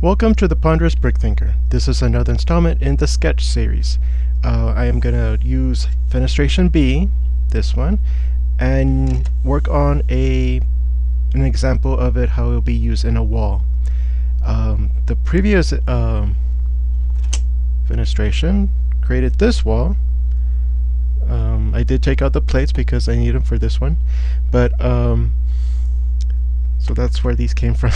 Welcome to the Ponderous Brick Thinker. This is another installment in the sketch series. I am going to use Fenestration B, this one, and work on an example of it, how it will be used in a wall. The previous Fenestration created this wall. I did take out the plates because I need them for this one, but so that's where these came from.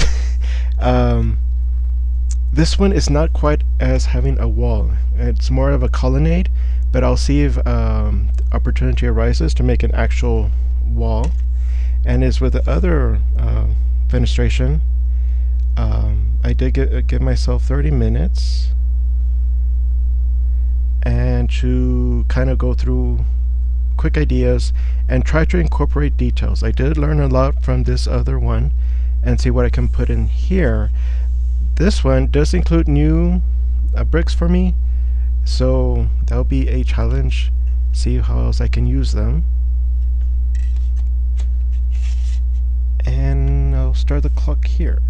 This one is not quite as having a wall. It's more of a colonnade, but I'll see if opportunity arises to make an actual wall. And as with the other fenestration, I did give myself 30 minutes and to kind of go through quick ideas and try to incorporate details. I did learn a lot from this other one and see what I can put in here. This one does include new bricks for me, so that'll be a challenge. See how else I can use them. And I'll start the clock here.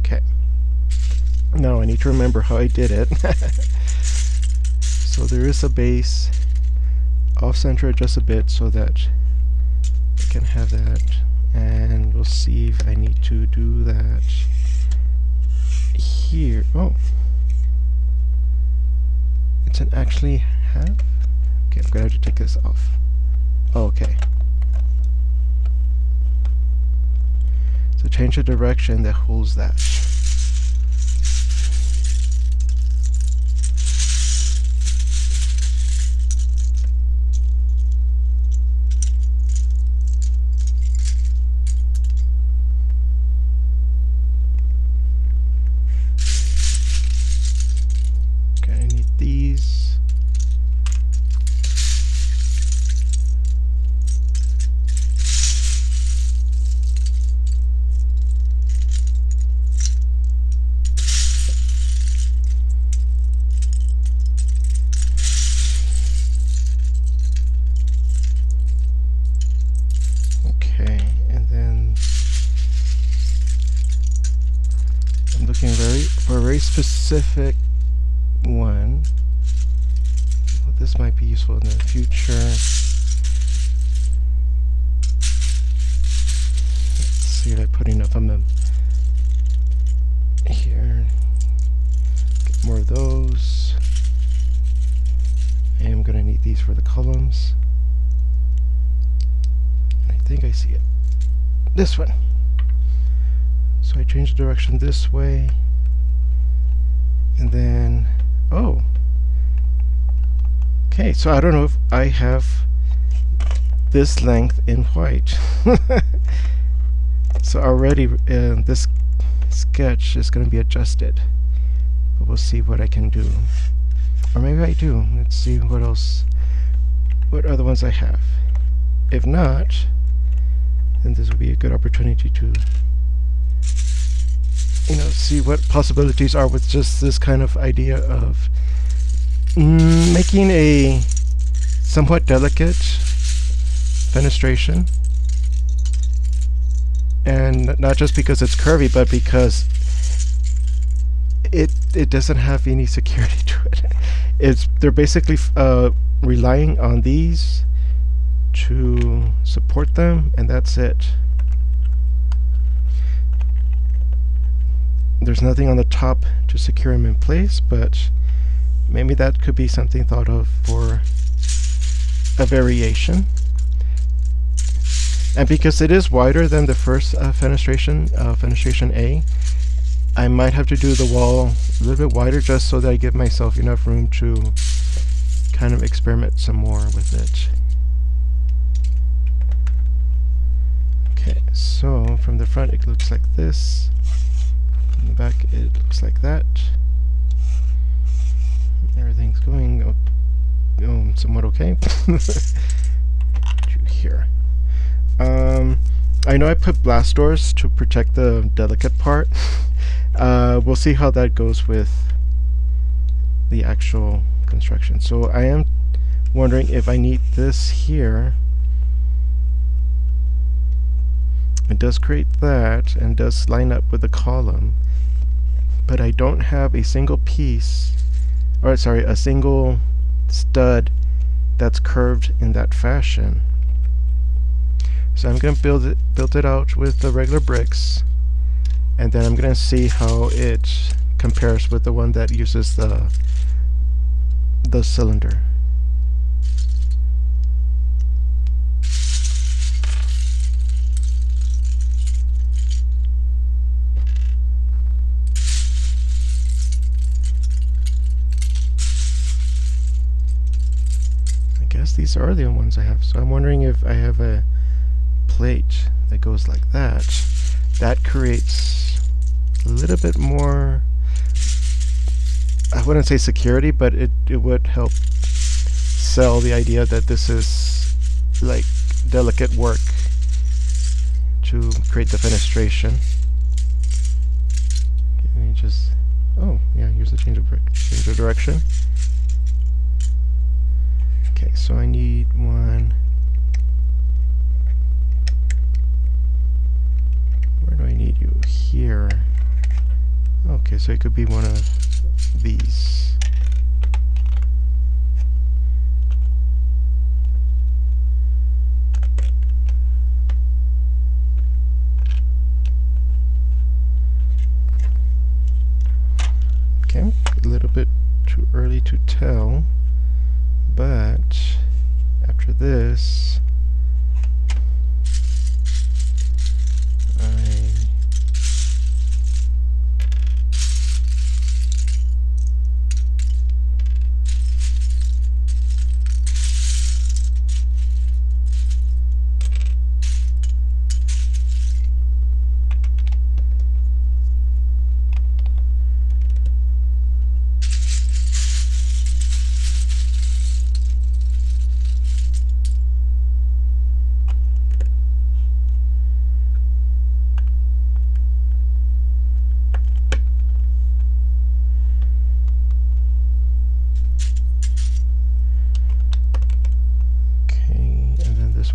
Okay. Now I need to remember how I did it. So there is a base. Off center just a bit so that I can have that. And we'll see if I need to do that here. Oh, it's an actually half. Okay, I'm gonna have to take this off. Oh, okay. So change the direction that holds that. These. Okay, and then I'm looking for a very specific one. Well, this might be useful in the future. Let's see if I put enough of them here. Get more of those. I am going to need these for the columns. I think I see it. This one. So I change the direction this way. And then, oh. Okay, so I don't know if I have this length in white. So already this sketch is going to be adjusted. But we'll see what I can do. Or maybe I do. Let's see what else, what other ones I have. If not, then this will be a good opportunity to, see what possibilities are with just this kind of idea of making a somewhat delicate fenestration, and not just because it's curvy, but because it doesn't have any security to it. They're basically relying on these to support them, and that's it. There's nothing on the top to secure them in place, but maybe that could be something thought of for a variation. And because it is wider than the first fenestration, Fenestration A, I might have to do the wall a little bit wider just so that I give myself enough room to kind of experiment some more with it. Okay, so from the front it looks like this. From the back it looks like that. Everything's going somewhat okay. Here. I know I put blast doors to protect the delicate part. We'll see how that goes with the actual construction. So I am wondering if I need this here. It does create that and does line up with the column. but I don't have a single piece, or sorry, a single stud that's curved in that fashion. So I'm going to build it out with the regular bricks, and then I'm going to see how it compares with the one that uses the cylinder. I guess these are the ones I have, so I'm wondering if I have a plate that goes like that. That creates a little bit more, I wouldn't say security, but it would help sell the idea that this is like delicate work to create the fenestration. Let me just, oh yeah, here's the change of direction. Okay, so I need one. Where do I need you? Here. Okay, so it could be one of these. Okay, a little bit too early to tell, but after this,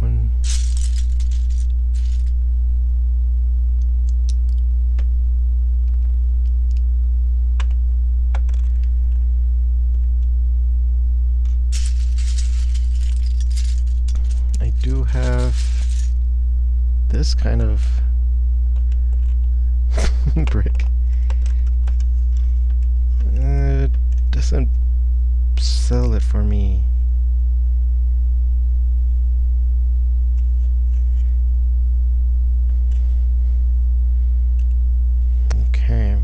one. I do have this kind of brick. Doesn't sell it for me. Okay.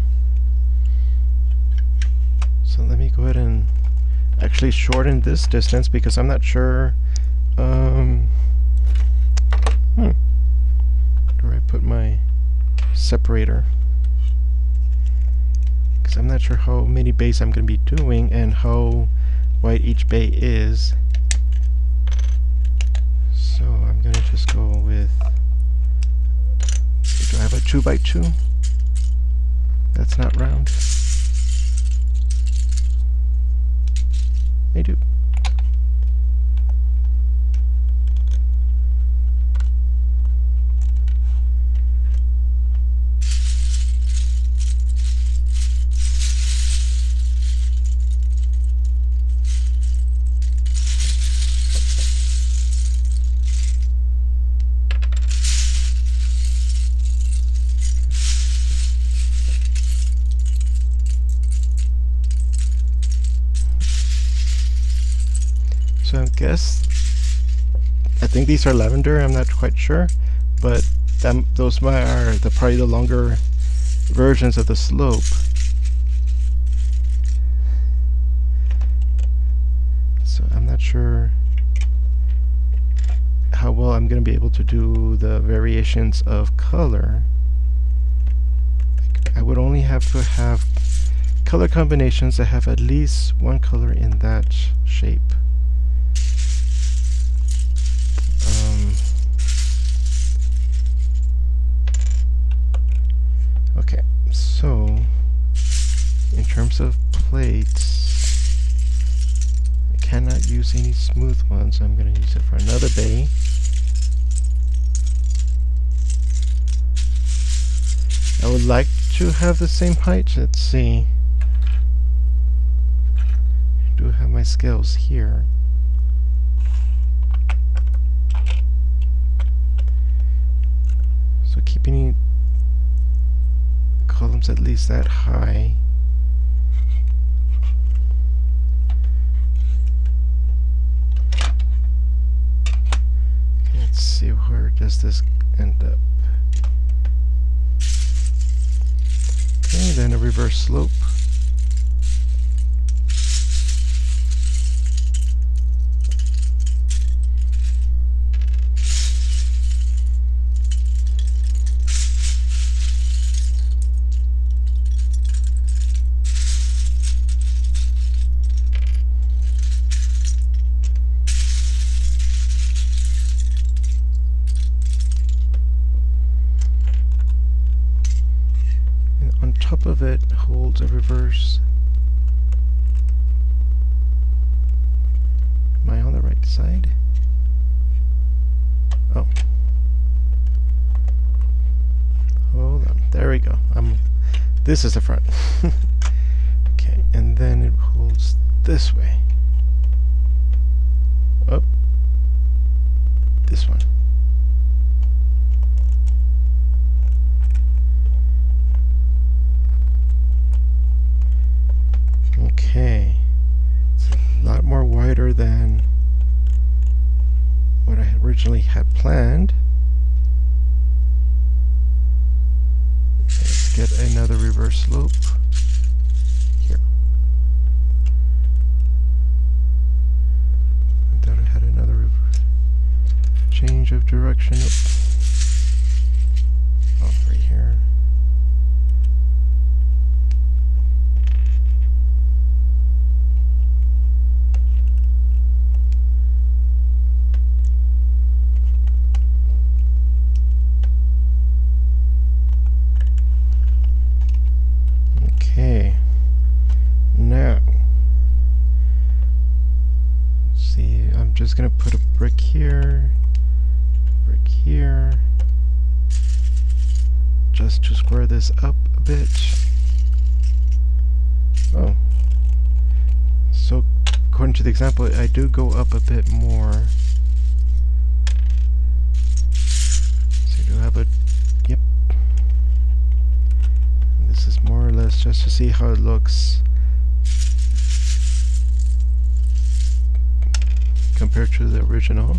So let me go ahead and actually shorten this distance because I'm not sure. Where do I put my separator? Because I'm not sure how many bays I'm going to be doing and how wide each bay is. So I'm going to just go with, do I have a 2x2? That's not round. I do. So I think these are lavender, I'm not quite sure, but those are probably the longer versions of the slope. So I'm not sure how well I'm going to be able to do the variations of color. I would only have to have color combinations that have at least one color in that shape. Okay, so in terms of plates, I cannot use any smooth ones. I'm going to use it for another bay. I would like to have the same height. Let's see. I do have my scales here. So keeping columns at least that high. Okay, let's see, where does this end up? Okay, then a reverse slope. On top of it holds a reverse. Am I on the right side? Oh. Hold on. There we go. This is the front. Okay, and then it holds this way. Oh. This one. Okay, it's a lot more wider than what I originally had planned. Let's get another reverse slope here. I thought I had another change of direction. Oh, right here. Okay, now, let's see, I'm just going to put a brick here, just to square this up a bit. Oh, so according to the example, I do go up a bit more. So I do have a, yep. This is more or less just to see how it looks compared to the original.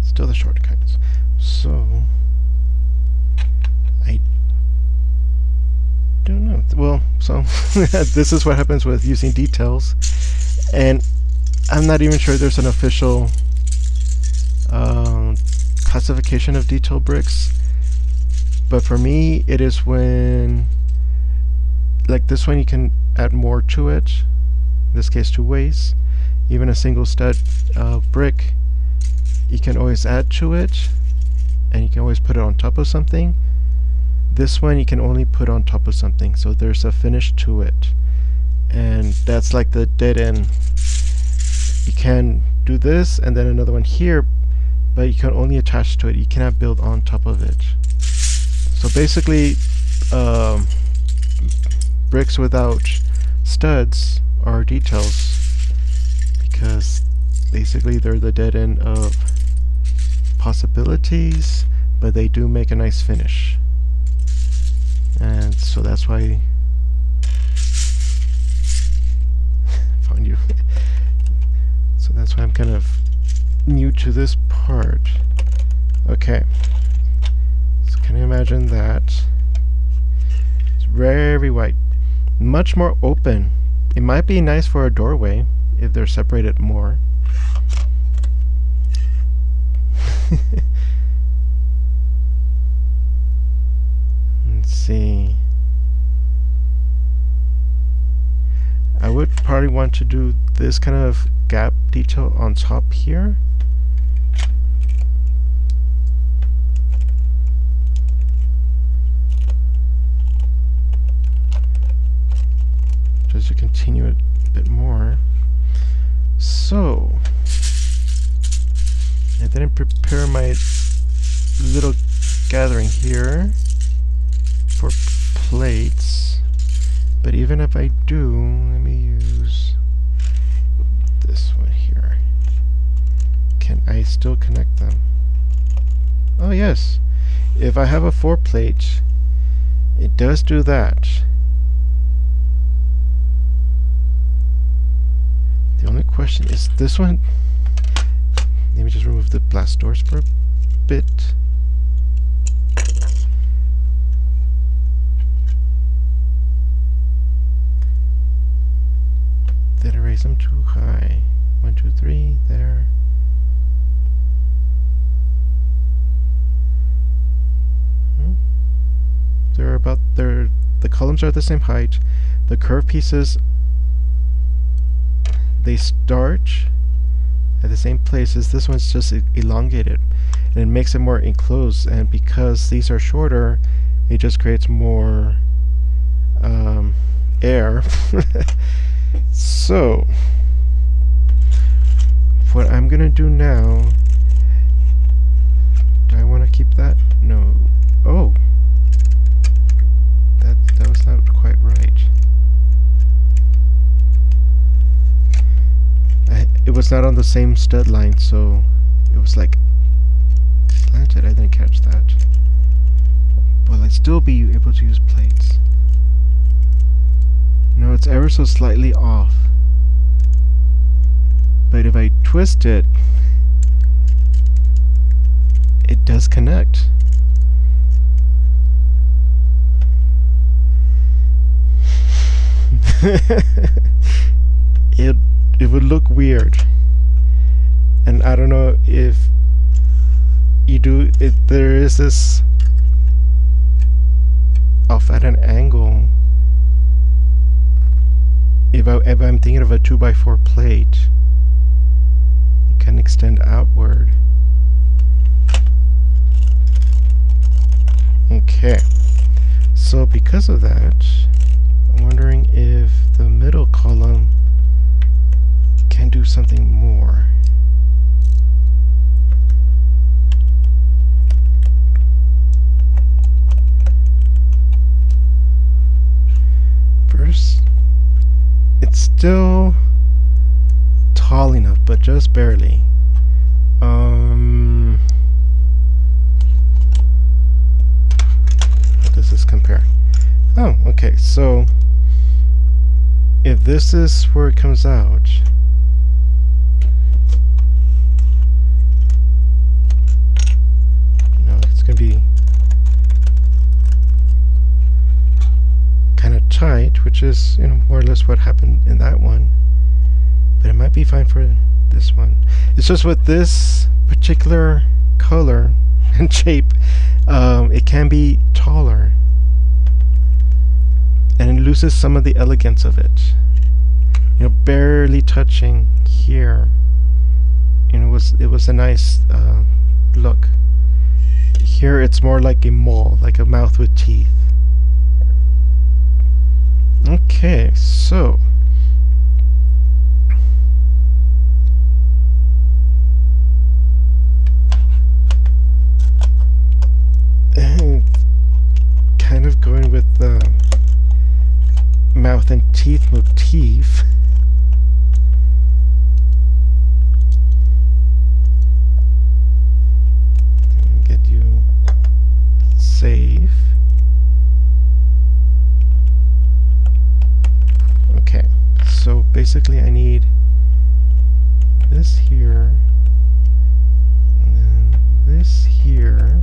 Still the shortcuts. So I don't know. Well, so this is what happens with using details, and I'm not even sure there's an official classification of detail bricks, but for me it is when, like this one, you can add more to it, in this case 2 ways. Even a single stud brick, you can always add to it, and you can always put it on top of something. This one you can only put on top of something, so there's a finish to it, and that's like the dead end. You can do this and then another one here, but you can only attach to it. You cannot build on top of it. So basically, bricks without studs are details, because basically they're the dead end of possibilities, but they do make a nice finish. And so that's why found you. So that's why I'm kind of new to this part. Okay, so can you imagine that? It's very wide, much more open. It might be nice for a doorway if they're separated more. Let's see. want to do this kind of gap detail on top here. Just to continue it a bit more. So, I didn't prepare my little gathering here for plates, but even if I do, let me use this one here. Can I still connect them? Oh yes, if I have a 4 plate, it does do that. The only question is this one. Let me just remove the blast doors for a bit. Did I raise them too high? 1, 2, 3, there. They're about, the columns are the same height. The curved pieces, they start at the same places. This one's just elongated, and it makes it more enclosed, and because these are shorter, it just creates more air. So what I'm gonna do now, do I want to keep that? No. Oh, that was not quite right. It was not on the same stud line, so it was like slanted. I didn't catch that. Will I still be able to use plates? No, it's ever so slightly off. But if I twist it, it does connect. It would look weird, and I don't know if you do it. There is this off at an angle. If I'm thinking of a 2x4 plate, it can extend outward. Okay, so because of that, I'm wondering if the middle column can do something more. First, it's still tall enough, but just barely. How does this compare? Oh, okay, so if this is where it comes out, it's going to be kind of tight, which is, more or less what happened in that one. But it might be fine for this one. It's just with this particular color and shape, it can be taller, and it loses some of the elegance of it. Barely touching here. It was a nice look. Here it's more like a mole, like a mouth with teeth. Okay, so kind of going with the mouth and teeth motif. Get you safe. Okay, so basically I need this here, and then this here.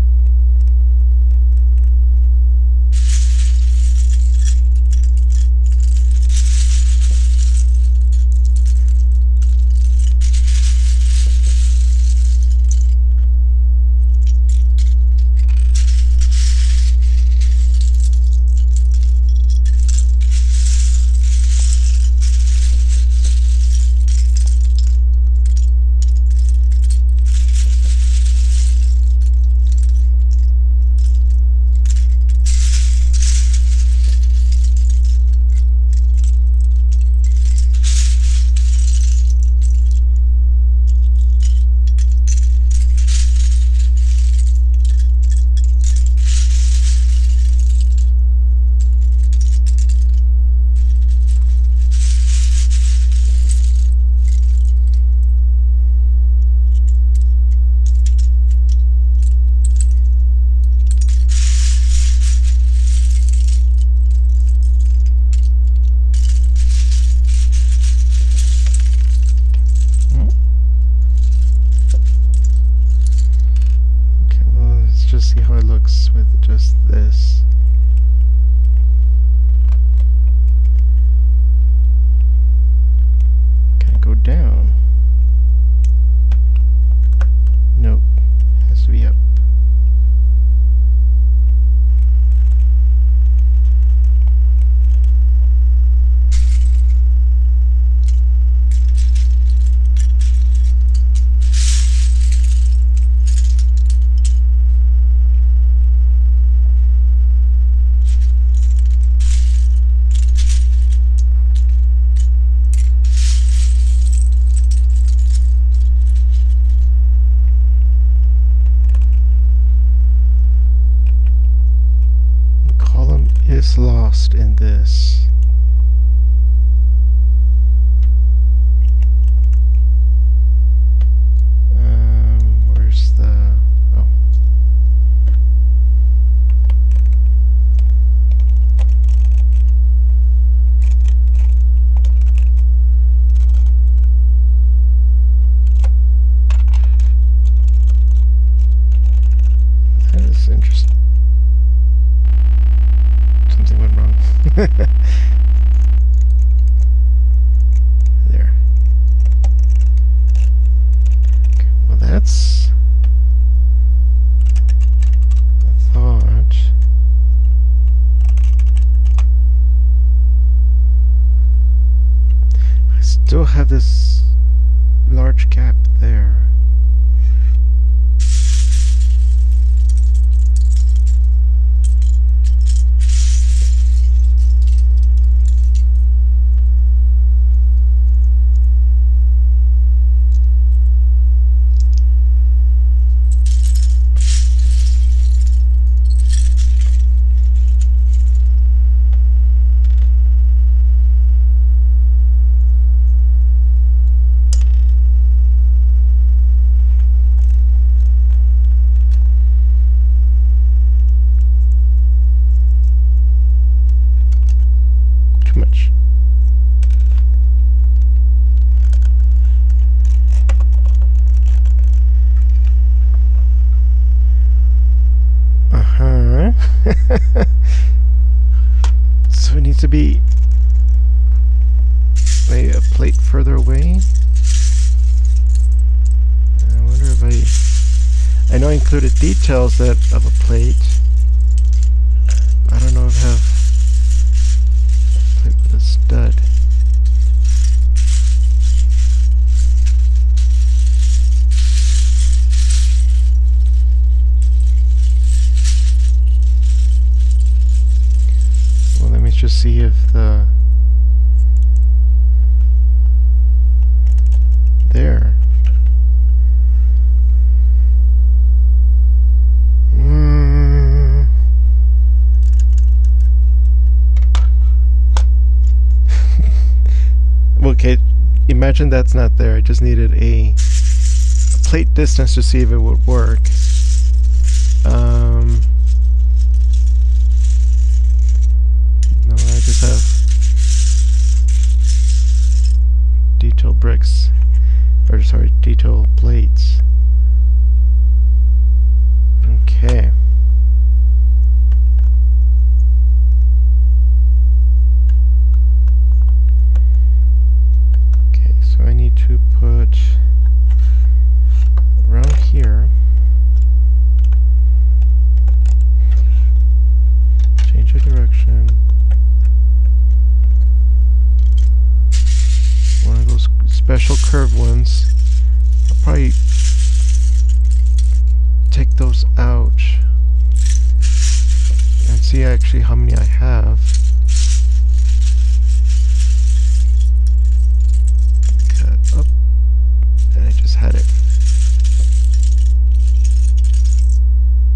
just see how it looks with just this. Can I go down? Nope. Has to be up. Is lost in this. Where's the... oh. That is interesting. Something went wrong. There. Okay, well that's a thought. I still have this large gap there. Too much. So it needs to be maybe a plate further away. I wonder if I know I included details that of a plate. I don't know if I have a plate with a stud. Well, let me just see if the... there. Okay, imagine that's not there. I just needed a plate distance to see if it would work. No, I just have detail bricks, or sorry, detail plates. Okay. So I need to put around here, change the direction, one of those special curved ones. I'll probably take those out and see actually how many I have. Up, and I just had it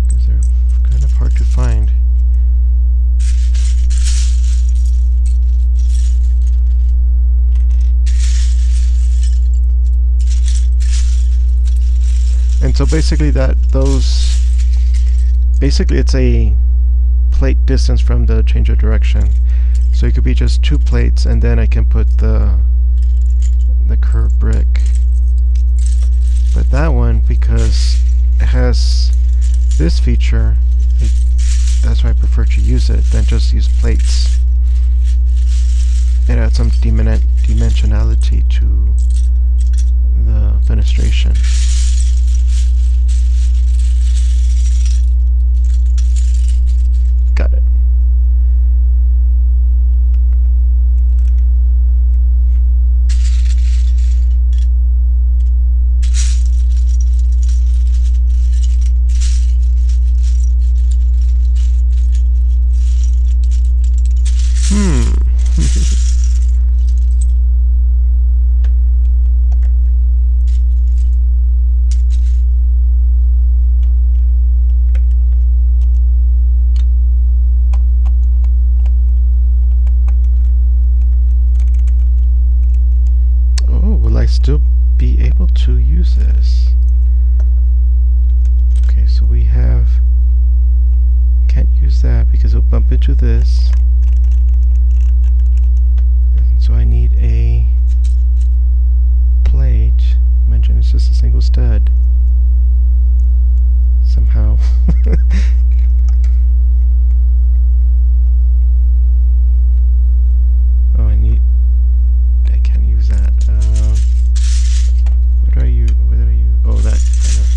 because they're kind of hard to find. And so basically basically it's a plate distance from the change of direction. So it could be just 2 plates, and then I can put the curved brick. But that one, because it has this feature, that's why I prefer to use it than just use plates. It adds some dimensionality to the fenestration. Got it. I still be able to use this? Okay, so we have, can't use that because it'll bump into this, and so I need a plate. Imagine it's just a single stud somehow. Oh, I can't use that. What did I use? Oh, that kind of.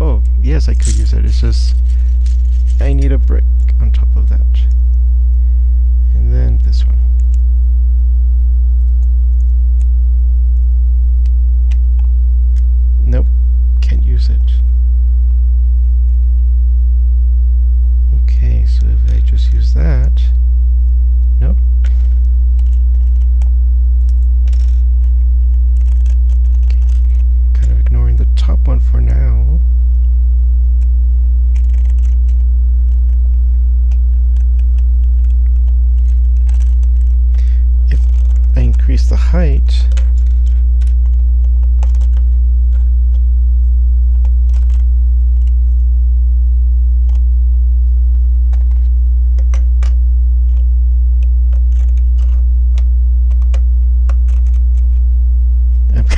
Oh, yes, I could use it. It's just I need a brick on top of that, and then this one. Nope, can't use it. Okay, so if I just use that. Nope. Okay. Kind of ignoring the top one for now. If I increase the height,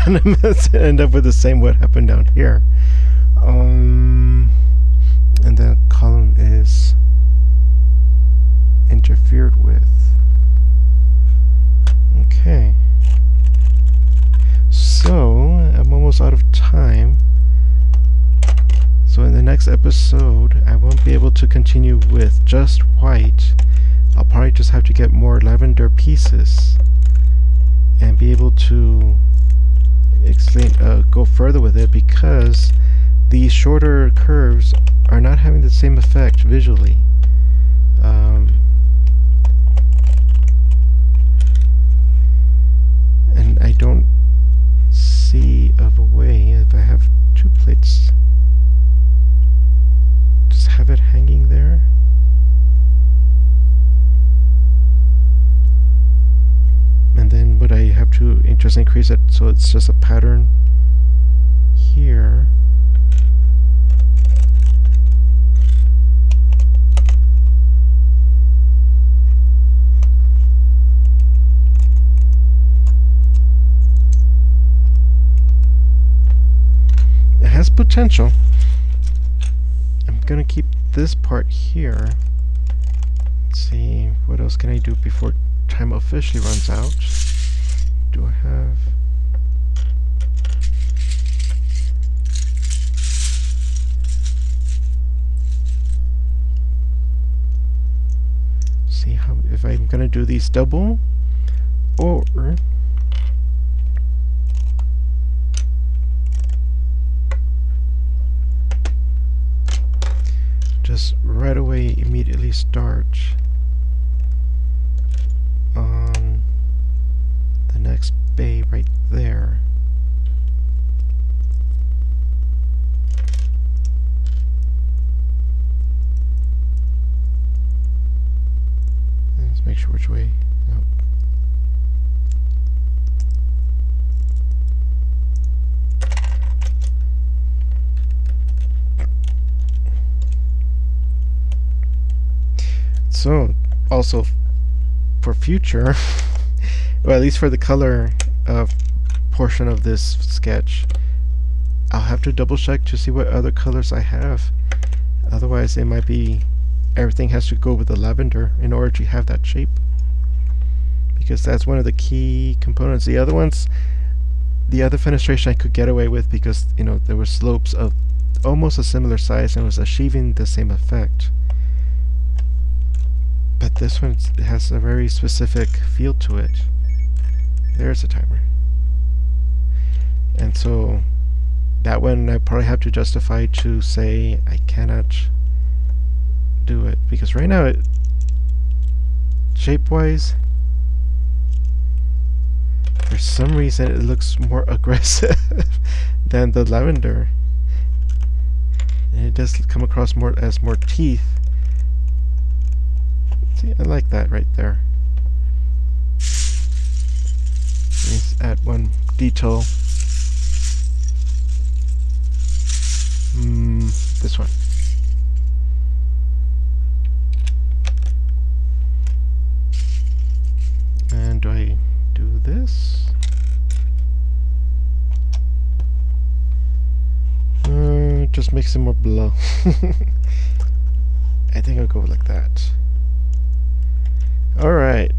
I'm gonna end up with the same what happened down here. And the column is interfered with. Okay. So I'm almost out of time. So in the next episode, I won't be able to continue with just white. I'll probably just have to get more lavender pieces and be able to go further with it, because these shorter curves are not having the same effect visually. And I don't see of a way, if I have two plates, just have it hanging there. And then would I have to just increase it so it's just a pattern here? It has potential. I'm gonna keep this part here. Let's see, what else can I do before time officially runs out? Do I have... see how, if I'm gonna do these double, or just right away immediately start on the next bay right there. And let's make sure which way. Nope. So also for future, well, at least for the color portion of this sketch, I'll have to double check to see what other colors I have. Otherwise, it might be everything has to go with the lavender in order to have that shape, because that's one of the key components. The other ones, the other fenestration I could get away with because, you know, there were slopes of almost a similar size and was achieving the same effect. But this one has a very specific feel to it. There's a timer. And so that one I probably have to justify to say I cannot do it, because right now it shape-wise, for some reason it looks more aggressive than the lavender, and it does come across more as more teeth. See, I like that right there. Let's add one detail. This one. And do I do this? Just makes it more below. I think I'll go like that. Alright.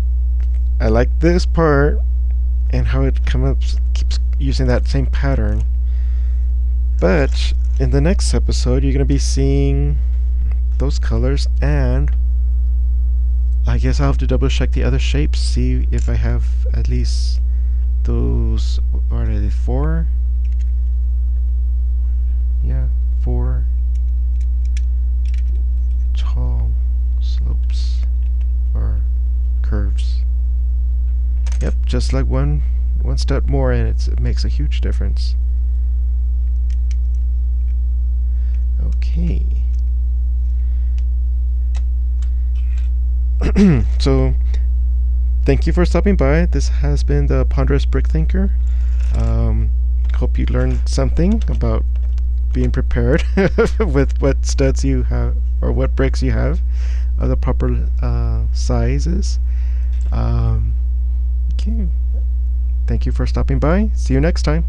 I like this part and how it keeps using that same pattern. But in the next episode, you're going to be seeing those colors, and I guess I'll have to double check the other shapes, see if I have at least those. What are they, 4? Yeah, 4 tall slopes or curves. Yep, just like one step more, and it makes a huge difference. Okay. So, thank you for stopping by. This has been the Ponderous Brick Thinker. Hope you learned something about being prepared with what studs you have, or what bricks you have, of the proper sizes. Okay. Thank you for stopping by. See you next time.